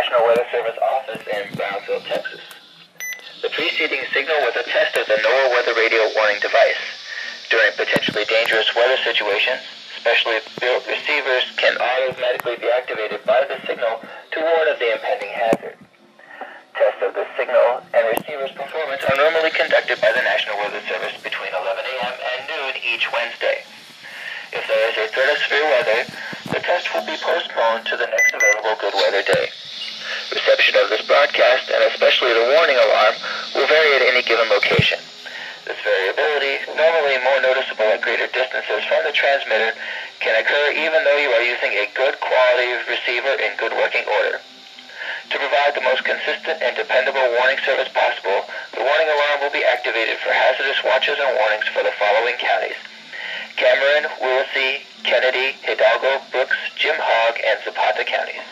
National Weather Service office in Brownsville, Texas. The preceding signal was a test of the NOAA weather radio warning device. During potentially dangerous weather situations, specially built receivers can automatically be activated by the signal to warn of the impending hazard. Tests of the signal and receiver's performance are normally conducted by the National Weather Service between 11 a.m. and noon each Wednesday. If there is a threat of severe weather, the test will be postponed to the next available good weather day. Reception of this broadcast, and especially the warning alarm, will vary at any given location. This variability, normally more noticeable at greater distances from the transmitter, can occur even though you are using a good quality receiver in good working order. To provide the most consistent and dependable warning service possible, the warning alarm will be activated for hazardous watches and warnings for the following counties: Cameron, Willacy, Kennedy, Hidalgo, Brooks, Jim Hogg, and Zapata counties.